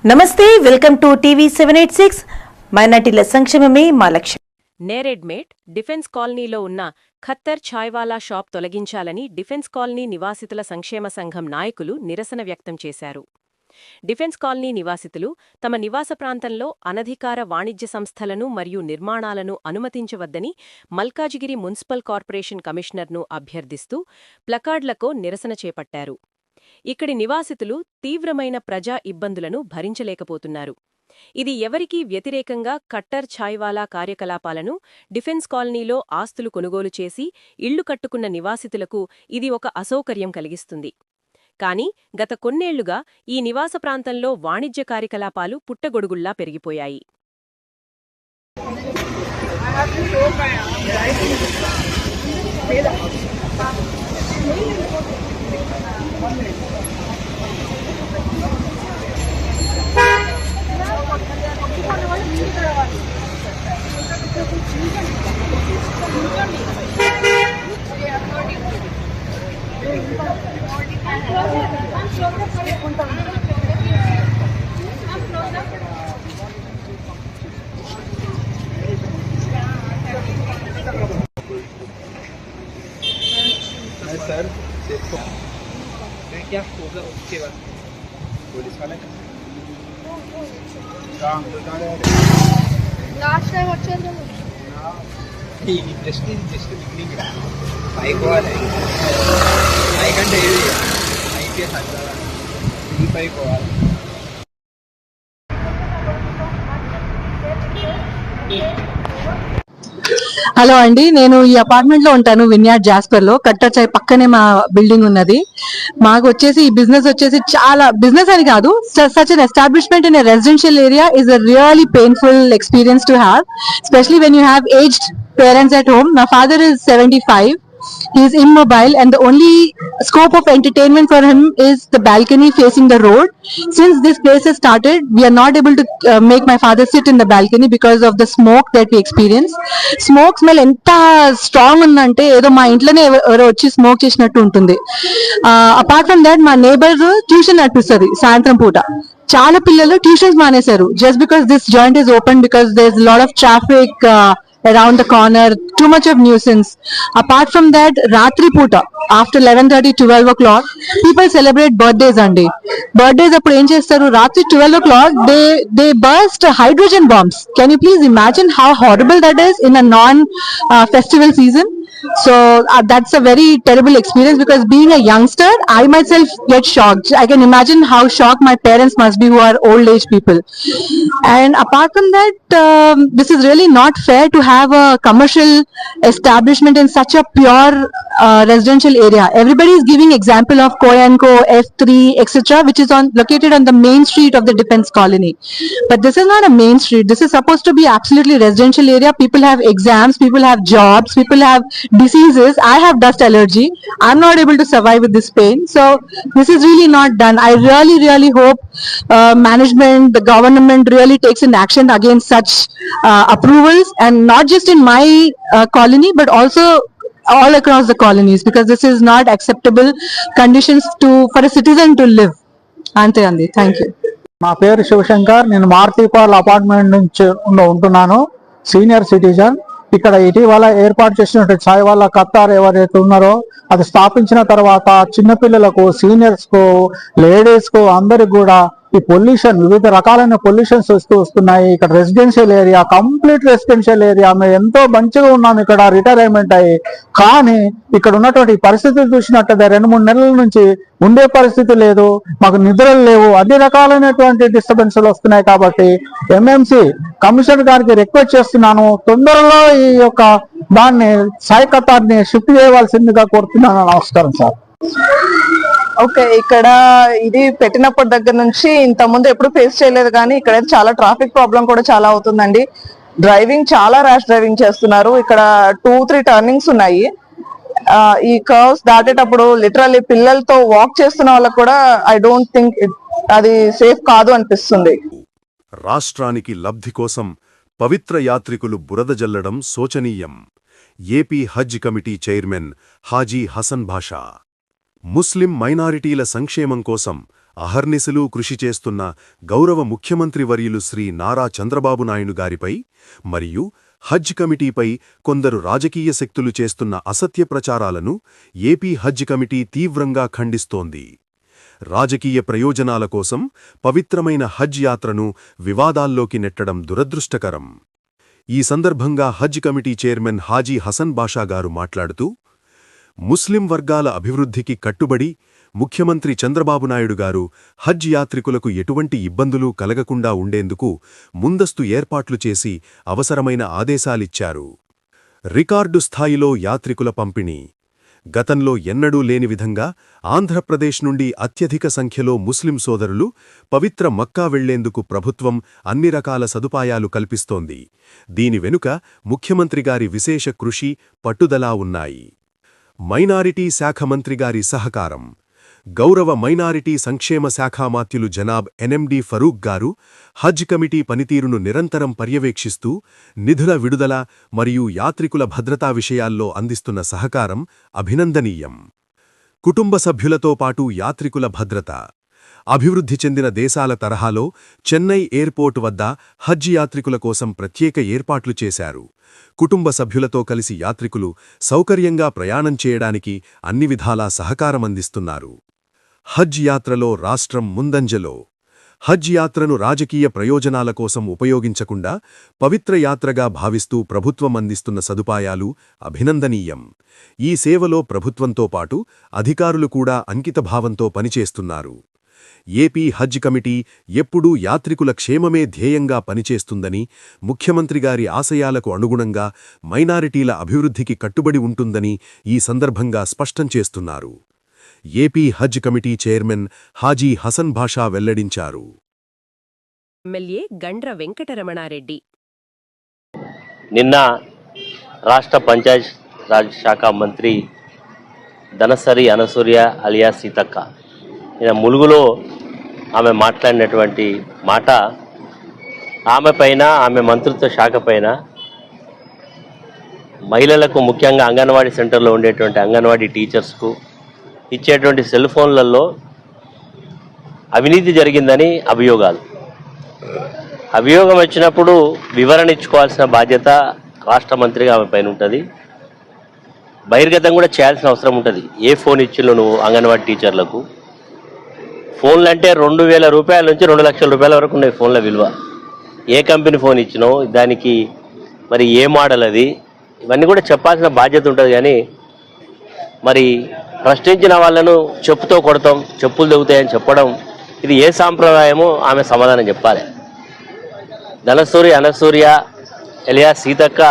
నమస్తే, welcome to TV 786. మైనార్టీల సంక్షేమమే మా లక్ష్యం. నేరెడ్మేట్ డిఫెన్స్ కాలనీలో ఉన్న ఖత్తర్ ఛాయ్వాలా షాప్ తొలగించాలని డిఫెన్స్ కాలనీ నివాసితుల సంక్షేమ సంఘం నాయకులు నిరసన వ్యక్తం చేశారు. డిఫెన్స్ కాలనీ నివాసితులు తమ నివాస ప్రాంతంలో అనధికార వాణిజ్య సంస్థలను మరియు నిర్మాణాలను అనుమతించవద్దని మల్కాజిగిరి మున్సిపల్ కార్పొరేషన్ కమిషనర్ను అభ్యర్థిస్తూ ప్లకార్డులతో నిరసన చేపట్టారు. ఇక్కడి నివాసితులు తీవ్రమైన ప్రజా ఇబ్బందులను భరించలేకపోతున్నారు. ఇది ఎవరికీ వ్యతిరేకంగా ఖట్టర్ ఛాయ్వాలా కార్యకలాపాలను డిఫెన్స్ కాలనీలో ఆస్తులు కొనుగోలు చేసి ఇళ్లు కట్టుకున్న నివాసితులకు ఇది ఒక అసౌకర్యం కలిగిస్తుంది. కాని గత కొన్నేళ్లుగా ఈ నివాస ప్రాంతంలో వాణిజ్య కార్యకలాపాలు పుట్టగొడుగుల్లా పెరిగిపోయాయి. सर क्या होगा उसके बाद पुलिस वाले लास्ट टाइम अच्छे जस्ट बिगिनिंग बाइक वाले बाइक అంటే ఇది అయితే సత్తా ఈ బైక్ వాల హలో అండి, నేను ఈ అపార్ట్మెంట్ లో ఉంటాను. విన్యాడ్ జాస్పర్ లో కట్టర్ చాయ్ పక్కనే మా బిల్డింగ్ ఉన్నది. మాకు వచ్చేసి ఈ బిజినెస్ వచ్చేసి చాలా బిజినెస్ అని కాదు, such an establishment in a residential area is a really painful experience to have, especially when you have aged parents at home. My father is 75. He is immobile and the only scope of entertainment for him is the balcony facing the road. Since this place has started, we are not able to make my father sit in the balcony because of the smoke that we experience. Smoke smell enta strong undante edo ma intlone evaro vachi smoke chesinattu untundi. Apart from that, my neighbor tuition nappistadi సాయంత్రం పూట. చాలా పిల్లలు tuitions మానేశారు just because this joint is open, because there's a lot of traffic around the corner, too much of nuisance. Apart from that, ratri puta after 11:30 12 o'clock people celebrate birthdays andi. Birthdays appudu em chestaru, ratri 12 o'clock they burst hydrogen bombs. Can you please imagine how horrible that is in a non festival season? So that's a very terrible experience, because being a youngster I myself get shocked. I can imagine how shocked my parents must be, who are old age people. And apart from that, this is really not fair to have a commercial establishment in such a pure residential area. Everybody is giving example of Koyanko, F3, etc., which is located on the main street of the defense colony. But this is not a main street. This is supposed to be absolutely residential area. People have exams, people have jobs, people have diseases. I have dust allergy. I'm not able to survive with this pain. So this is really not done. I really hope management, the government really takes an action against such approvals, and not just in my colony but also all across the colonies, because this is not acceptable conditions for a citizen to live. Ante andi. Thank you. నా పేరు శివశంకర్. నేను మార్తీపాల్ apartment నుంచి ఉంటున్నాను. Senior citizen. ఇక్కడ ఇటీవల ఏర్పాటు చేసినట్టు ఛాయ్వాలా ఖత్తార్ ఎవరైతే ఉన్నారో అది స్థాపించిన తర్వాత చిన్నపిల్లలకు, సీనియర్స్ కు, లేడీస్ కు అందరికి కూడా ఈ పొల్యూషన్, వివిధ రకాలైన పొల్యూషన్స్ వస్తున్నాయి. ఇక్కడ residential area, complete residential area. మేము ఎంతో మంచిగా ఉన్నాం ఇక్కడ రిటైర్మెంట్ అయ్యి. కానీ ఇక్కడ ఉన్నటువంటి పరిస్థితులు చూసినట్టయితే 2-3 నెలల నుంచి ఉండే పరిస్థితి లేదు, మాకు నిద్రలు లేవు, అన్ని రకాలైనటువంటి డిస్టర్బెన్స్లు వస్తున్నాయి. కాబట్టి ఎంఎంసి కమిషనర్ గారికి రిక్వెస్ట్ చేస్తున్నాను, తొందరలో ఈ యొక్క దాన్ని చాయ్ ఖత్తార్ని షిఫ్ట్ చేయవలసిందిగా కోరుతున్నాను. నమస్కారం సార్. ఓకే, ఇక్కడ ఇది పెట్టినప్పటి దగ్గర నుంచి ఇంత ముందు ఎప్పుడు ఫేస్ చేయలేదు, కానీ ఇక్కడ చాలా ట్రాఫిక్ ప్రాబ్లం కూడా చాలా అవుతుందండి. డ్రైవింగ్ చాలా ర్యాష్ డ్రైవింగ్ చేస్తున్నారు. ఇక్కడ 2-3 టర్నింగ్స్ ఉన్నాయి. ఈ కర్వ్స్ దాటేటప్పుడు లిటరల్లీ పిల్లలతో వాక్ చేస్తున్న వాళ్ళకు కూడా ఐ డోంట్ థింక్ అది సేఫ్ కాదు అనిపిస్తుంది. రాష్ట్రానికి లబ్ధి కోసం పవిత్ర యాత్రికులు బురద జల్లడం శోచనీయం. ఏపీ హజ్ కమిటీ చైర్మన్ హాజీ హసన్ భాషా. ముస్లిం మైనారిటీల సంక్షేమం కోసం అహర్నిశలు కృషి చేస్తున్న గౌరవ ముఖ్యమంత్రి వర్యులు శ్రీ నారా చంద్రబాబు నాయుడు గారిపై మరియు హజ్ కమిటీపై కొందరు రాజకీయ శక్తులు చేస్తున్న అసత్య ప్రచారాలను ఏపీ హజ్ కమిటీ తీవ్రంగా ఖండిస్తోంది. రాజకీయ ప్రయోజనాల కోసం పవిత్రమైన హజ్ యాత్రను వివాదాల్లోకి నెట్టడం దురదృష్టకరం. ఈ సందర్భంగా హజ్ కమిటీ చైర్మన్ హాజీ హసన్ బాషా గారు మాట్లాడుతూ, ముస్లిం వర్గాల అభివృద్ధికి కట్టుబడి ముఖ్యమంత్రి చంద్రబాబు నాయుడు గారు హజ్ యాత్రికులకు ఎటువంటి ఇబ్బందులు కలగకుండా ఉండేందుకు ముందస్తు ఏర్పాట్లు చేసి అవసరమైన ఆదేశాలిచ్చారు. రికార్డు స్థాయిలో యాత్రికుల పంపిణీ. గతంలో ఎన్నడూ లేని విధంగా ఆంధ్రప్రదేశ్ నుండి అత్యధిక సంఖ్యలో ముస్లిం సోదరులు పవిత్ర మక్కా వెళ్లేందుకు ప్రభుత్వం అన్ని రకాల సదుపాయాలు కల్పిస్తోంది. దీని వెనుక ముఖ్యమంత్రిగారి విశేష కృషి, పట్టుదల ఉన్నాయి. మైనారిటీ శాఖ మంత్రిగారి సహకారం. గౌరవ మైనారిటీ సంక్షేమ శాఖామాత్యులు జనాబ్ ఎన్ఎండి ఫరూక్ గారు హజ్ కమిటీ పనితీరును నిరంతరం పర్యవేక్షిస్తూ నిధుల విడుదల మరియు యాత్రికుల భద్రతా విషయాల్లో అందిస్తున్న సహకారం అభినందనీయం. కుటుంబ సభ్యులతో పాటు యాత్రికుల భద్రత. అభివృద్ధి చెందిన దేశాల తరహాలో చెన్నై ఎయిర్పోర్ట్ వద్ద హజ్ యాత్రికుల కోసం ప్రత్యేక ఏర్పాట్లు చేశారు. కుటుంబ సభ్యులతో కలిసి యాత్రికులు సౌకర్యంగా ప్రయాణం చేయడానికి అన్ని విధాలా సహకారమందిస్తున్నారు. హజ్ యాత్రలో రాష్ట్రం ముందంజలో. హజ్ యాత్రను రాజకీయ ప్రయోజనాల కోసం ఉపయోగించకుండా పవిత్ర యాత్రగా భావిస్తూ ప్రభుత్వం అందిస్తున్న సదుపాయాలు అభినందనీయం. ఈ సేవలో ప్రభుత్వంతో పాటు అధికారులు కూడా అంకితభావంతో పనిచేస్తున్నారు. ఏపీ హజ్ కమిటీ ఎప్పుడూ యాత్రికుల క్షేమమే ధ్యేయంగా పనిచేస్తుందని, ముఖ్యమంత్రిగారి ఆశయాలకు అనుగుణంగా మైనారిటీల అభివృద్ధికి కట్టుబడి ఉంటుందని ఈ సందర్భంగా స్పష్టం చేస్తున్నారు. ఏపీ హజ్ కమిటీ చైర్మన్ హాజీ హసన్ బాషా వెల్లడించారు. ఎమ్మెల్యే గండ్ర వెంకటరమణారెడ్డి నిన్న రాష్ట్ర పంచాయత్ రాజ్ శాఖ మంత్రి ధనసరి అనసూయ అలియా సీతక్క నిన్న ములుగులో ఆమె మాట్లాడినటువంటి మాట, ఆమె పైన, ఆమె మంత్రిత్వ శాఖ పైన మహిళలకు, ముఖ్యంగా అంగన్వాడీ సెంటర్లో ఉండేటువంటి అంగన్వాడీ టీచర్స్కు ఇచ్చేటువంటి సెల్ ఫోన్లలో అవినీతి జరిగిందని అభియోగాలు. అభియోగం వచ్చినప్పుడు వివరణ ఇచ్చుకోవాల్సిన బాధ్యత రాష్ట్ర మంత్రిగా ఆమె పైన ఉంటుంది. బహిర్గతం కూడా చేయాల్సిన అవసరం ఉంటుంది. ఏ ఫోన్ ఇచ్చిలో నువ్వు అంగన్వాడీ టీచర్లకు? ఫోన్లు అంటే 2,000 రూపాయల నుంచి 2 లక్షల రూపాయల వరకు ఉన్నాయి ఫోన్ల విలువ. ఏ కంపెనీ ఫోన్ ఇచ్చినావు, దానికి మరి ఏ మోడల్ అది, ఇవన్నీ కూడా చెప్పాల్సిన బాధ్యత ఉంటుంది. కానీ మరి ప్రశ్నించిన వాళ్ళను చెప్పుతో కొడతాం, చెప్పులు దిగుతాయని చెప్పడం, ఇది ఏ సాంప్రదాయమో ఆమె సమాధానం చెప్పాలి. ధనసూరి అనసూయ ఎలియా సీతక్క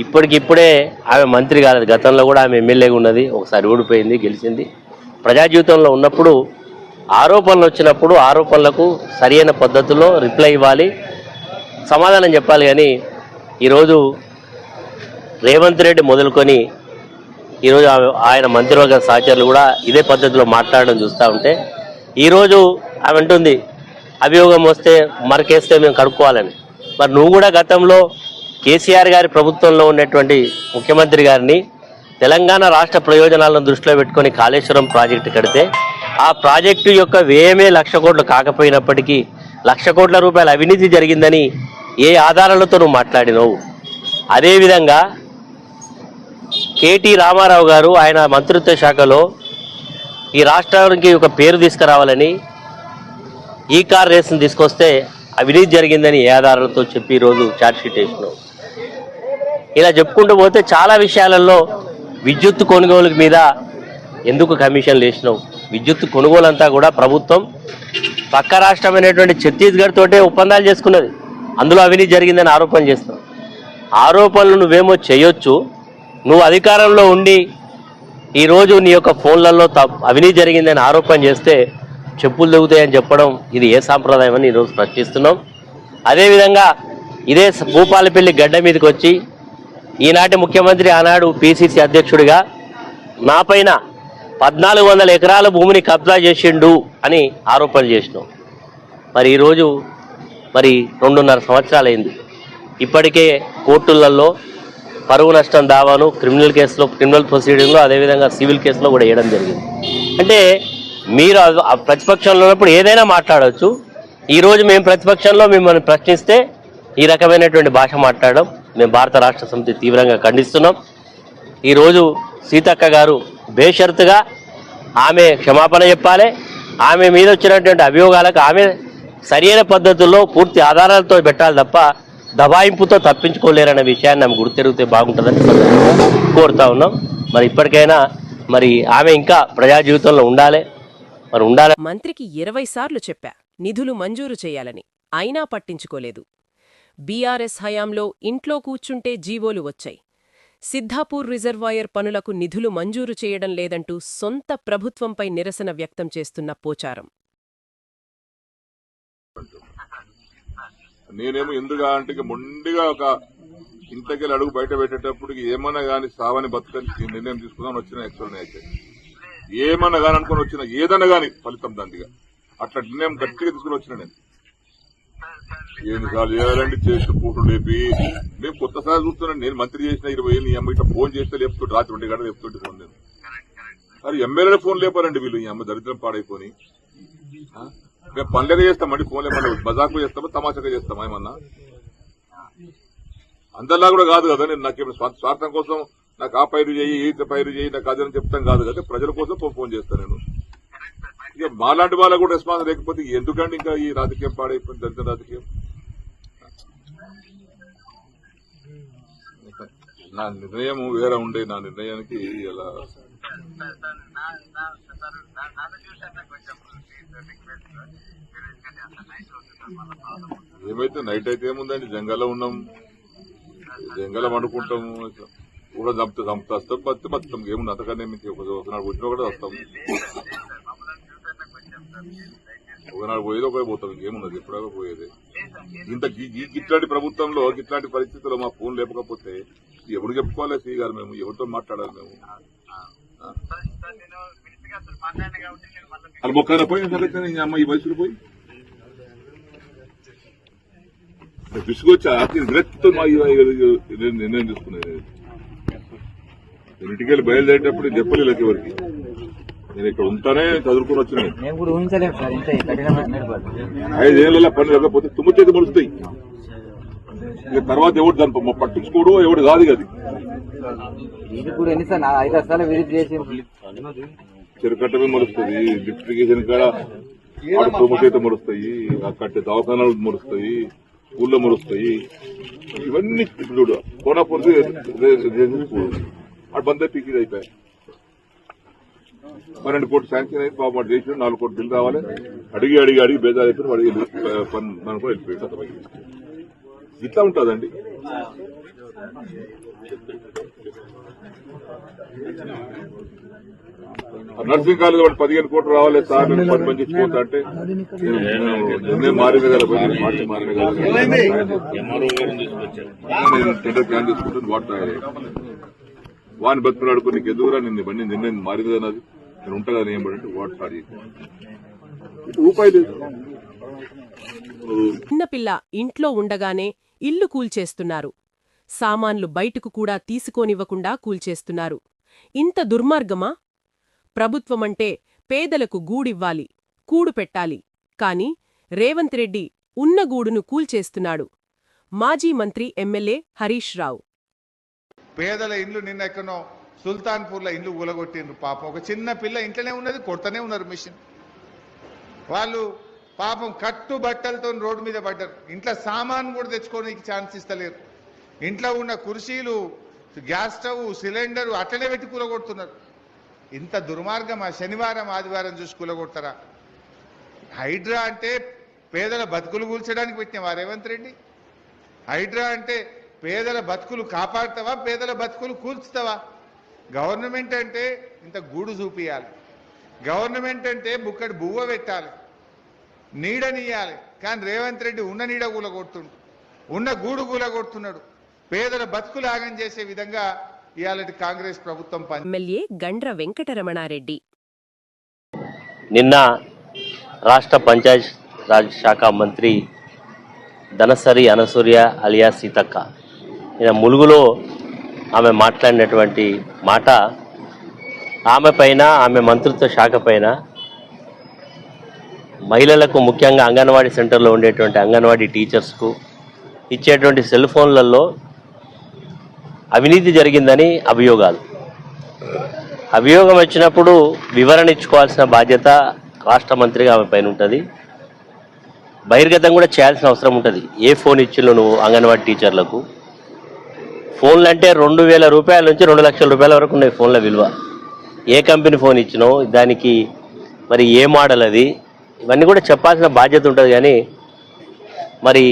ఇప్పటికిప్పుడే ఆమె మంత్రి కాలేదు. గతంలో కూడా ఆమె ఎమ్మెల్యేగా ఉన్నది, ఒకసారి ఓడిపోయింది, గెలిచింది. ప్రజా జీవితంలో ఉన్నప్పుడు ఆరోపణలు వచ్చినప్పుడు ఆరోపణలకు సరైన పద్ధతిలో రిప్లై ఇవ్వాలి, సమాధానం చెప్పాలి. కానీ ఈరోజు రేవంత్ రెడ్డి మొదలుకొని ఈరోజు ఆయన మంత్రివర్గ సహచరులు కూడా ఇదే పద్ధతిలో మాట్లాడడం చూస్తూ ఉంటే, ఈరోజు ఆమె అంటుంది అభియోగం వస్తే మరకేస్తే మేము కడుక్కోవాలని. మరి నువ్వు కూడా గతంలో కేసీఆర్ గారి ప్రభుత్వంలో ఉన్నటువంటి ముఖ్యమంత్రి గారిని తెలంగాణ రాష్ట్ర ప్రయోజనాలను దృష్టిలో పెట్టుకొని కాళేశ్వరం ప్రాజెక్టు కడితే ఆ ప్రాజెక్టు యొక్క వ్యయమే 1,00,000 కోట్లు కాకపోయినప్పటికీ 1,00,000 కోట్ల రూపాయల అవినీతి జరిగిందని ఏ ఆధారాలతో నువ్వు మాట్లాడినవు? అదేవిధంగా కేటీ రామారావు గారు ఆయన మంత్రిత్వ శాఖలో ఈ రాష్ట్రానికి ఒక పేరు తీసుకురావాలని ఈ కార్ రేసును తీసుకొస్తే అవినీతి జరిగిందని ఏ ఆధారాలతో చెప్పి ఈరోజు ఛార్జ్షీట్ వేసినావు? ఇలా చెప్పుకుంటూ పోతే చాలా విషయాలలో విద్యుత్ కొనుగోలు మీద ఎందుకు కమిషన్లు వేసినావు? విద్యుత్ కొనుగోలు అంతా కూడా ప్రభుత్వం పక్క రాష్ట్రమైనటువంటి ఛత్తీస్గఢ్ తోటే ఒప్పందాలు చేసుకున్నది. అందులో అవినీతి జరిగిందని ఆరోపణ చేస్తున్నావు. ఆరోపణలు నువ్వేమో చేయొచ్చు, నువ్వు అధికారంలో ఉండి ఈరోజు నీ యొక్క ఫోన్లలో అవినీతి జరిగిందని ఆరోపణ చేస్తే చెప్పులు దిగుతాయని చెప్పడం ఇది ఏ సాంప్రదాయం అని ఈరోజు ప్రశ్నిస్తున్నాం. అదేవిధంగా ఇదే భూపాలపల్లి గడ్డ మీదకి వచ్చి ఈనాటి ముఖ్యమంత్రి ఆనాడు పిసిసి అధ్యక్షుడిగా నా పైన 1,400 ఎకరాల భూమిని కబ్జా చేసిండు అని ఆరోపణలు చేసినావు. మరి ఈరోజు మరి 2.5 సంవత్సరాలైంది. ఇప్పటికే కోర్టులలో పరువు నష్టం దావాను క్రిమినల్ కేసులో, క్రిమినల్ ప్రొసీడింగ్లో, అదేవిధంగా సివిల్ కేసులో కూడా వేయడం జరిగింది. అంటే మీరు ఆ ప్రతిపక్షంలో ఉన్నప్పుడు ఏదైనా మాట్లాడవచ్చు. ఈరోజు మేము ప్రతిపక్షంలో మిమ్మల్ని ప్రశ్నిస్తే ఈ రకమైనటువంటి భాష మాట్లాడడం మేము భారత రాష్ట్ర సమితి తీవ్రంగా ఖండిస్తున్నాం. ఈరోజు సీతక్క గారు బేషరతుగా ఆమె క్షమాపణ చెప్పాలి. ఆమె మీద వచ్చినటువంటి అభియోగాలకు ఆమె సరైన పద్ధతుల్లో పూర్తి ఆధారాలతో పెట్టాలి తప్ప దబాయింపుతో తప్పించుకోలేరన్న విషయాన్ని ఆమె గుర్తెరిగితే బాగుంటుందని కోరుతా ఉన్నాం. మరి ఇప్పటికైనా మరి ఆమె ఇంకా ప్రజా జీవితంలో ఉండాలి. మంత్రికి 20 సార్లు చెప్పా నిధులు మంజూరు చేయాలని, అయినా పట్టించుకోలేదు. బీఆర్ఎస్ హయాంలో ఇంట్లో కూర్చుంటే జీవోలు వచ్చాయి. సిద్ధాపూర్ రిజర్వాయర్ పనులకు నిధులు మంజూరు చేయడం లేదంటూ సొంత ప్రభుత్వంపై నిరసన వ్యక్తం చేస్తున్న పోచారం. నేనేమో ఎందుగా అంటే మొండిగా ఒక ఇంతకెళ్ళి అడుగు బయట పెట్టేటప్పుడు ఏమన్నా గాని సావని బతుకని నిర్ణయం తీసుకుందామని వచ్చిన యాక్చువల్ అయితే ఏమన్నా గాని అనుకుని వచ్చిన ఏదన్నా గాని ఫలితం దండిగా అట్లా నిర్ణయం గట్టిగా తీసుకుని వచ్చిన నేను. ఎన్నిసార్లు చేయాలండి చేసిన పూటలు లేపి మేము కొత్తసారి చూస్తున్నాను. నేను మంత్రి చేసిన 20 ఏళ్ళు ఈ అమ్మ ఇట్లా ఫోన్ చేస్తే లేపుతుంటే రాత్రి 2 గంటలు లేపుతుంటే ఫోన్ నేను సరే ఎమ్మెల్యేల ఫోన్ లేపారండి వీళ్ళు. ఈ అమ్మ దరిద్రం పాడైపోయి మేము పనులేక చేస్తామండి. ఫోన్ లేపండి మజాకు చేస్తామా తమాషాగా చేస్తామా ఏమన్నా అందరిలా కూడా కాదు కదా. నేను నాకేమి స్వార్థం కోసం నాకు ఆ పైరు చేయి ఈ పైరు చేయి నాకు అదని చెప్తాం కాదు కదా. ప్రజల కోసం ఫోన్ చేస్తాను నేను. ఇక మాలాంటి వాళ్ళకు కూడా రెస్పాన్స్ లేకపోతే ఎందుకండి ఇంకా ఈ రాజకీయం పాడైపోయింది దరిద్ర రాజకీయం. నా నిర్ణయం వేరే ఉండే. నా నిర్ణయానికి ఇలా ఏమైతే నైట్ అయితే ఏముందండి జంగల్లో ఉన్నాం. జంగలం వండుకుంటాము కూడా చంపుతా వస్తాం బతాం ఏముంది అంతకన్నా మీకు ఒకనాడు వచ్చినా కూడా వస్తాం. ఒకనాడు పోయేది ఒకటి పోతాం ఇంకేమున్నది ఎప్పుడో పోయేది. ఇంత ఇట్లాంటి ప్రభుత్వంలో ఇట్లాంటి పరిస్థితుల్లో మా ఫోన్ లేకపోతే ఎవరు చెప్పుకోవాలి శ్రీ గారు? మేము ఎవరితో మాట్లాడాలి? మేము అది మొక్కన పోయి అమ్మ ఈ వయసులో పోయి విసుగొచ్చి విరక్తితో నిర్ణయం తీసుకునేది. నేను ఇంటికెళ్ళి బయలుదేరేటప్పుడు చెప్పలేదు ఎవరికి. నేను ఇక్కడ ఉంటానే చదువుకుని వచ్చినాను. 5 ఏళ్ళ పని లేకపోతే తుమ్ము మొలుస్తాయి. ఇక తర్వాత ఎవడు దాన్ని పట్టించుకోడు ఎవడు కాదు అది. చెరుకట్ట మీద మొలుస్తుంది, లిఫ్ట్ ఇరిగేషన్ కాడ తుమ్ము చేత మొలుస్తాయి, కట్టే దవాఖానాలు మొలుస్తాయి, ఊళ్ళో మొలుస్తాయి. ఇవన్నీ ఇప్పుడు కోనాపూర్ అటు బందే పీకి అయిపోయాయి. 12 కోట్లు శాంక్షన్ అయింది బాబు వాడు చేసిన 4 కోట్లు బిల్లు రావాలి. అడిగి బేజారు అయిపోయి వాడికి మనం కూడా వెళ్ళిపోయి ఇట్లా ఉంటుందండి. నర్సింగ్ కాలేజ్ వాడు 15 కోట్లు రావాలి సార్ 10 మంది ఇచ్చిపోతా అంటే నిర్ణయం మారింది కదా. పార్టీ మారింది కదా. టెండర్ ప్లాన్ తీసుకుంటుంది వాటి వాని భక్తులు ఆడుకుని నీకు ఎదుగురా నిన్ను ఇవన్నీ నిర్ణయం మారింది కదా. అది నేను ఉంటా కదా ఏం పడంటే వాట్ సారీ రూపాయి లేదు. చిన్నపిల్ల ఇంట్లో ఉండగానే ఇల్లు కూల్చేస్తున్నారు. సామాన్లు బయటకు కూడా తీసుకోనివ్వకుండా కూల్చేస్తున్నారు. ఇంత దుర్మార్గమా? ప్రభుత్వమంటే పేదలకు గూడివ్వాలి, కూడు పెట్టాలి. కాని రేవంత్ రెడ్డి ఉన్న గూడును కూల్చేస్తున్నాడు. మాజీ మంత్రి ఎమ్మెల్యే హరీష్ రావు. పేదల ఇండ్లు నిన్న ఎక్కడో సుల్తాన్పూర్లో ఇండ్లు ఊలగొట్టిండ్రు. పాపం ఒక చిన్న పిల్ల ఇంట్లోనే ఉన్నది, కొడుతూనే ఉన్నారు మిషన్. వాళ్ళు పాపం కట్టు బట్టలతో రోడ్డు మీద పడ్డారు. ఇంట్లో సామాన్ కూడా తెచ్చుకోవడానికి ఛాన్స్ ఇస్తలేరు. ఇంట్లో ఉన్న కుర్చీలు, గ్యాస్ స్టవ్, సిలిండరు అట్లనే పెట్టి కూలగొడుతున్నారు. ఇంత దుర్మార్గమా? శనివారం ఆదివారం చూసి కూలగొడతారా? హైడ్రా అంటే పేదల బతుకులు కూల్చడానికి పెట్టినవా రేవంత్ రెడ్డి? హైడ్రా అంటే పేదల బతుకులు కాపాడుతావా, పేదల బతుకులు కూల్చుతావా? గవర్నమెంట్ అంటే ఇంత గూడు చూపియాలి. గవర్నమెంట్ అంటే బుక్కడి బువ్వ పెట్టాలి, నీడనియాలి. కానీ రేవంత్ రెడ్డి ఉన్న నీడ కూలగొడుతుండు, ఉన్న గూడు కూలగొడుతున్నాడు. పేదల బతుకులు ఆగం చేసే విధంగా ఇయాలటి కాంగ్రెస్ ప్రభుత్వం ఎమ్మెల్యే గండ్ర వెంకటరమణారెడ్డి. నిన్న రాష్ట్ర పంచాయత్ రాజ్ శాఖ మంత్రి ధనసరి అనసూయ అలియా సీతక్క నిన్న ములుగులో ఆమె మాట్లాడినటువంటి మాట ఆమె పైన, ఆమె మంత్రిత్వ శాఖ పైన మహిళలకు ముఖ్యంగా అంగన్వాడీ సెంటర్లో ఉండేటువంటి అంగన్వాడీ టీచర్స్కు ఇచ్చేటువంటి సెల్ ఫోన్లలో అవినీతి జరిగిందని అభియోగాలు. అభియోగం వచ్చినప్పుడు వివరణ ఇచ్చుకోవాల్సిన బాధ్యత రాష్ట్ర మంత్రిగా ఆమె పైన ఉంటుంది. బహిర్గతం కూడా చేయాల్సిన అవసరం ఉంటుంది. ఏ ఫోన్ ఇచ్చిలో నువ్వు అంగన్వాడీ టీచర్లకు ఫోన్లు అంటే 2,000 రూపాయల నుంచి 2 లక్షల రూపాయల వరకు ఉన్నాయి ఫోన్ల విలువ. ఏ కంపెనీ ఫోన్ ఇచ్చినావు, దానికి మరి ఏ మోడల్ అది, ఇవన్నీ కూడా చెప్పాల్సిన బాధ్యత ఉంటుంది. కానీ మరి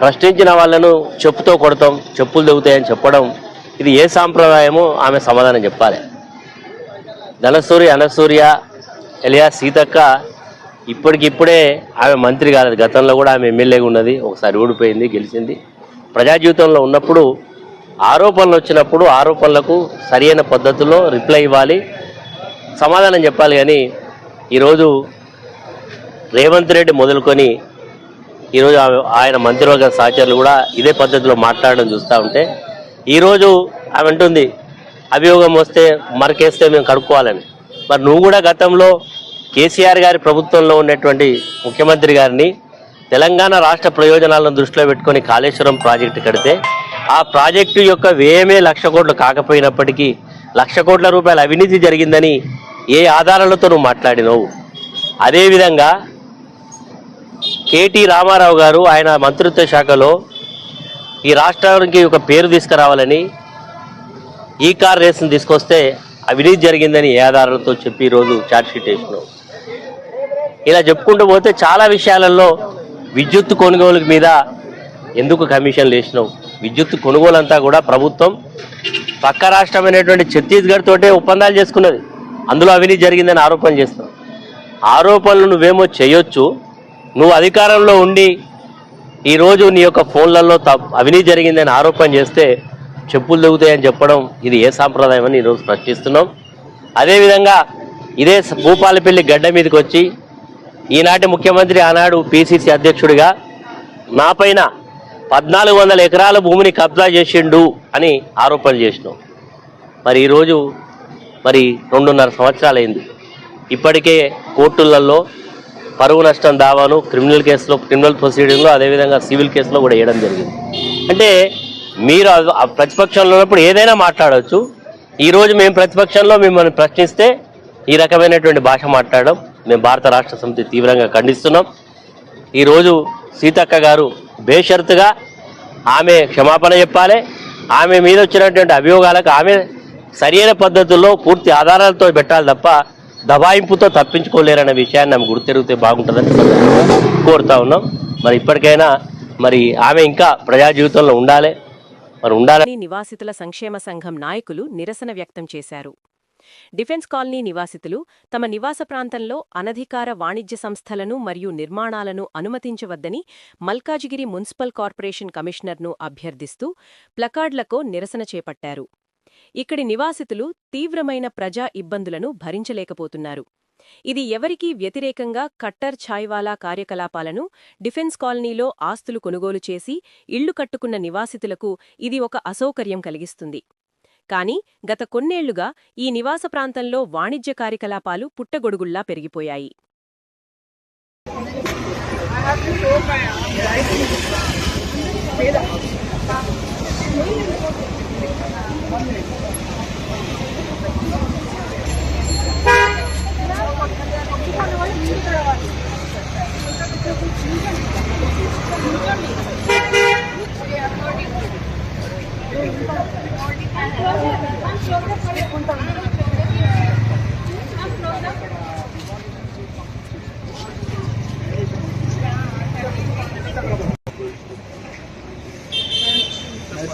ప్రశ్నించిన వాళ్ళను చెప్పుతో కొడతాం, చెప్పులు తెగుతాయని చెప్పడం ఇది ఏ సాంప్రదాయమో ఆమె సమాధానం చెప్పాలి. ధనసూరి అనసూర్య ఎలియా సీతక్క ఇప్పటికిప్పుడే ఆమె మంత్రి కాలేదు. గతంలో కూడా ఆమె ఎమ్మెల్యేగా ఉన్నది, ఒకసారి ఓడిపోయింది, గెలిచింది. ప్రజా జీవితంలో ఉన్నప్పుడు ఆరోపణలు వచ్చినప్పుడు ఆరోపణలకు సరైన పద్ధతిలో రిప్లై ఇవ్వాలి, సమాధానం చెప్పాలి. కానీ ఈరోజు రేవంత్ రెడ్డి మొదలుకొని ఈరోజు ఆయన మంత్రివర్గ సహచరులు కూడా ఇదే పద్ధతిలో మాట్లాడడం చూస్తూ ఉంటే ఈరోజు ఆమె అంటుంది అభియోగం వస్తే మరకేస్తే మేము కడుక్కోవాలని. మరి నువ్వు కూడా గతంలో కేసీఆర్ గారి ప్రభుత్వంలో ఉన్నటువంటి ముఖ్యమంత్రి గారిని తెలంగాణ రాష్ట్ర ప్రయోజనాలను దృష్టిలో పెట్టుకొని కాళేశ్వరం ప్రాజెక్టు కడితే ఆ ప్రాజెక్టు యొక్క వ్యయమే 1,00,000 కోట్లు కాకపోయినప్పటికీ 1,00,000 కోట్ల రూపాయల అవినీతి జరిగిందని ఏ ఆధారాలతో నువ్వు మాట్లాడినావు? అదేవిధంగా కేటీ రామారావు గారు ఆయన మంత్రిత్వ శాఖలో ఈ రాష్ట్రానికి ఒక పేరు తీసుకురావాలని ఈ కార్ రేసును తీసుకొస్తే అవినీతి జరిగిందని ఏ ఆధారాలతో చెప్పి ఈరోజు ఛార్జ్షీట్ వేసినావు? ఇలా చెప్పుకుంటూ పోతే చాలా విషయాలలో విద్యుత్ కొనుగోలు మీద ఎందుకు కమిషన్లు వేసినావు? విద్యుత్ కొనుగోలు అంతా కూడా ప్రభుత్వం పక్క రాష్ట్రమైనటువంటి ఛత్తీస్గఢ్ తోటే ఒప్పందాలు చేసుకున్నది. అందులో అవినీతి జరిగిందని ఆరోపణ చేస్తావు. ఆరోపణలు నువ్వేమో చేయొచ్చు, నువ్వు అధికారంలో ఉండి ఈరోజు నీ యొక్క ఫోన్లలో అవినీతి జరిగిందని ఆరోపణ చేస్తే చెప్పులు దిగుతాయని చెప్పడం ఇది ఏ సాంప్రదాయం అని ఈరోజు ప్రశ్నిస్తున్నాం. అదేవిధంగా ఇదే భూపాలపల్లి గడ్డ మీదకి వచ్చి ఈనాటి ముఖ్యమంత్రి ఆనాడు పిసిసి అధ్యక్షుడిగా నా పైన 1,400 ఎకరాల భూమిని కబ్జా చేసిండు అని ఆరోపణలు చేసినావు. మరి ఈరోజు మరి 2.5 సంవత్సరాలైంది. ఇప్పటికే కోర్టులలో పరువు నష్టం దావాను క్రిమినల్ కేసులో, క్రిమినల్ ప్రొసీడింగ్లో, అదేవిధంగా సివిల్ కేసులో కూడా వేయడం జరిగింది. అంటే మీరు ప్రతిపక్షంలో ఉన్నప్పుడు ఏదైనా మాట్లాడవచ్చు. ఈరోజు మేము ప్రతిపక్షంలో మిమ్మల్ని ప్రశ్నిస్తే ఈ రకమైనటువంటి భాష మాట్లాడడం మేము భారత రాష్ట్ర సమితి తీవ్రంగా ఖండిస్తున్నాం. ఈరోజు సీతక్క గారు బేషరతుగా ఆమె క్షమాపణ చెప్పాలి. ఆమె మీద వచ్చినటువంటి అభియోగాలకు ఆమె సరైన పద్ధతుల్లో పూర్తి ఆధారాలతో పెట్టాలి తప్ప దబాయింపుతో తప్పించుకోలేరనే విషయాన్ని ఆమె గుర్తెరిగితే బాగుంటుందని కోరుతా ఉన్నాం. మరి ఇప్పటికైనా మరి ఆమె ఇంకా ప్రజా జీవితంలో ఉండాలి. నివాసితుల సంక్షేమ సంఘం నాయకులు నిరసన వ్యక్తం చేశారు. డిఫెన్స్ కాలనీ నివాసితులు తమ నివాస ప్రాంతంలో అనధికార వాణిజ్య సంస్థలను మరియు నిర్మాణాలను అనుమతించవద్దని మల్కాజిగిరి మున్సిపల్ కార్పొరేషన్ కమిషనర్ను అభ్యర్థిస్తూ ప్లకార్డులతో నిరసన చేపట్టారు. ఇక్కడి నివాసితులు తీవ్రమైన ప్రజా ఇబ్బందులను భరించలేకపోతున్నారు. ఇది ఎవరికీ వ్యతిరేకంగా కట్టర్ ఛాయ్వాలా కార్యకలాపాలను డిఫెన్స్ కాలనీలో ఆస్తులు కొనుగోలు చేసి ఇళ్లు కట్టుకున్న నివాసితులకు ఇది ఒక అసౌకర్యం కలిగిస్తుంది. కానీ గత కొన్నేళ్లుగా ఈ నివాస ప్రాంతంలో వాణిజ్య కార్యకలాపాలు పుట్టగొడుగుల్లా పెరిగిపోయాయి.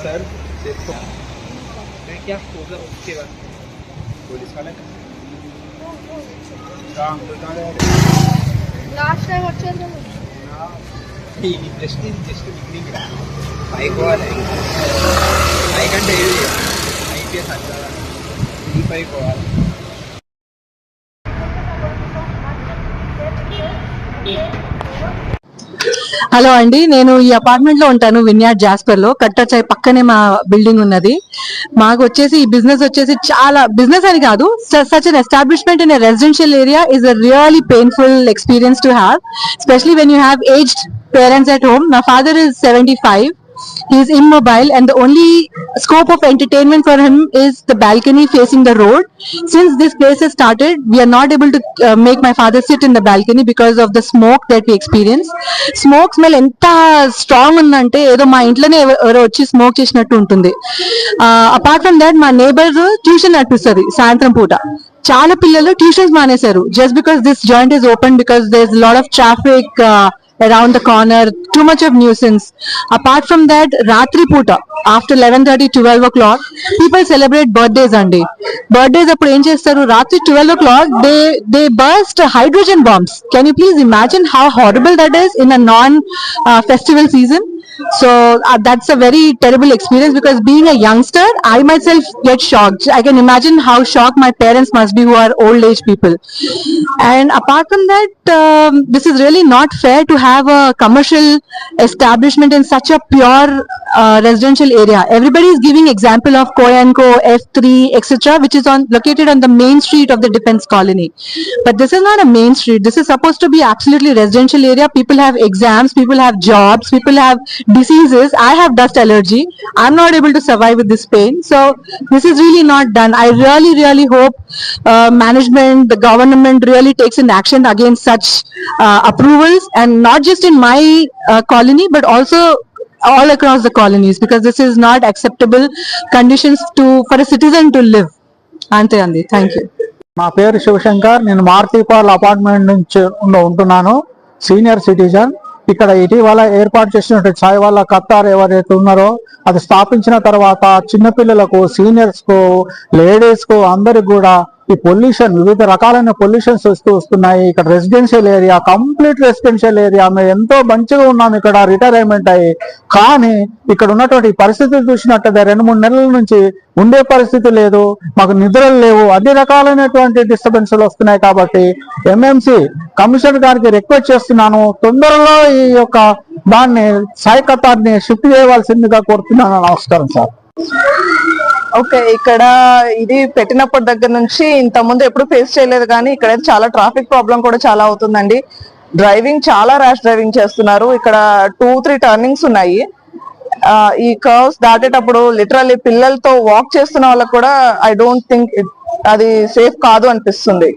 सर क्या उसके बाद पुलिस वाले लास्ट टाइम వచ్చే ఈ జస్ట్ బిగినింగ్ బైక్ వాలే బైక్ అంటే ఏది ఐపీఎస్ అంటారా ఈ బైక్ వాలే హలో అండి, నేను ఈ అపార్ట్మెంట్ లో ఉంటాను విన్యాడ్ జాస్పర్ లో. కట్టర్చాయ్ పక్కనే మా బిల్డింగ్ ఉన్నది. మాకు వచ్చేసి ఈ బిజినెస్ వచ్చేసి చాలా బిజినెస్ అని కాదు, such an establishment in residential area is a really painful experience to have, especially when you have aged parents at home. My father is 75. He is immobile and the only scope of entertainment for him is the balcony facing the road. Since this place has started, we are not able to make my father sit in the balcony because of the smoke that we experience. Smoke smell enta strong undante edo ma intlone evaro vachi smoke chesinattu untundi. Apart from that, my neighbor tuition nappistadi సాయంత్రం పూట. చాలా పిల్లలు tuitions మానేశారు just because this joint is open, because there's a lot of traffic around the corner, too much of nuisance. Apart from that, ratri puta after 11:30 12 o'clock people celebrate birthdays andi. Birthdays appudu em chestaru, ratri 12 o'clock they burst hydrogen bombs. Can you please imagine how horrible that is in a non festival season? So that's a very terrible experience, because being a youngster I myself get shocked. I can imagine how shocked my parents must be, who are old age people. And apart from that, this is really not fair to have a commercial establishment in such a pure residential area. Everybody is giving example of Koyanko, F3, etc., which is located on the main street of the Defence Colony. But this is not a main street. This is supposed to be absolutely residential area. People have exams, people have jobs, people have diseases. I have dust allergy. I'm not able to survive with this pain. So this is really not done. I really hope management, the government really takes an action against such approvals, and not just in my colony but also all across the colonies, because this is not acceptable conditions for a citizen to live. Ante andi. Thank you. నా పేరు శివశంకర్. నేను మార్తీపాల్ apartment నుంచి ఉంటున్నాను, senior citizen. ఇక్కడ ఇటీవల ఏర్పాటు చేసినటువంటి సాయి వాళ్ళ కత్తార్ ఎవరైతే ఉన్నారో అది స్థాపించిన తర్వాత చిన్నపిల్లలకు, సీనియర్స్ కు, లేడీస్ కు అందరికి కూడా ఈ పొల్యూషన్, వివిధ రకాలైన పొల్యూషన్స్ వస్తున్నాయి. ఇక్కడ residential area, complete residential area. మేము ఎంతో మంచిగా ఉన్నాం ఇక్కడ రిటైర్మెంట్ అయ్యి. కానీ ఇక్కడ ఉన్నటువంటి పరిస్థితులు చూసినట్టయితే 2-3 నెలల నుంచి ఉండే పరిస్థితి లేదు, మాకు నిద్రలు లేవు, అన్ని రకాలైనటువంటి డిస్టర్బెన్స్లు వస్తున్నాయి. కాబట్టి ఎంఎంసి కమిషనర్ గారికి రిక్వెస్ట్ చేస్తున్నాను, తొందరలో ఈ యొక్క దాన్ని సాయి కత్తార్ని షిఫ్ట్ చేయవలసిందిగా కోరుతున్నాను. నమస్కారం సార్. ఓకే, ఇక్కడ ఇది పెట్టినప్పటి దగ్గర నుంచి ఇంత ముందు ఎప్పుడు ఫేస్ చేయలేదు, కానీ ఇక్కడ చాలా ట్రాఫిక్ ప్రాబ్లం కూడా చాలా అవుతుందండి. డ్రైవింగ్ చాలా ర్యాష్ డ్రైవింగ్ చేస్తున్నారు. ఇక్కడ 2-3 టర్నింగ్స్ ఉన్నాయి. ఈ కర్వ్స్ దాటేటప్పుడు లిటరల్లీ పిల్లలతో వాక్ చేస్తున్న వాళ్ళకు కూడా ఐ డోంట్ థింక్ అది సేఫ్ కాదు అనిపిస్తుంది.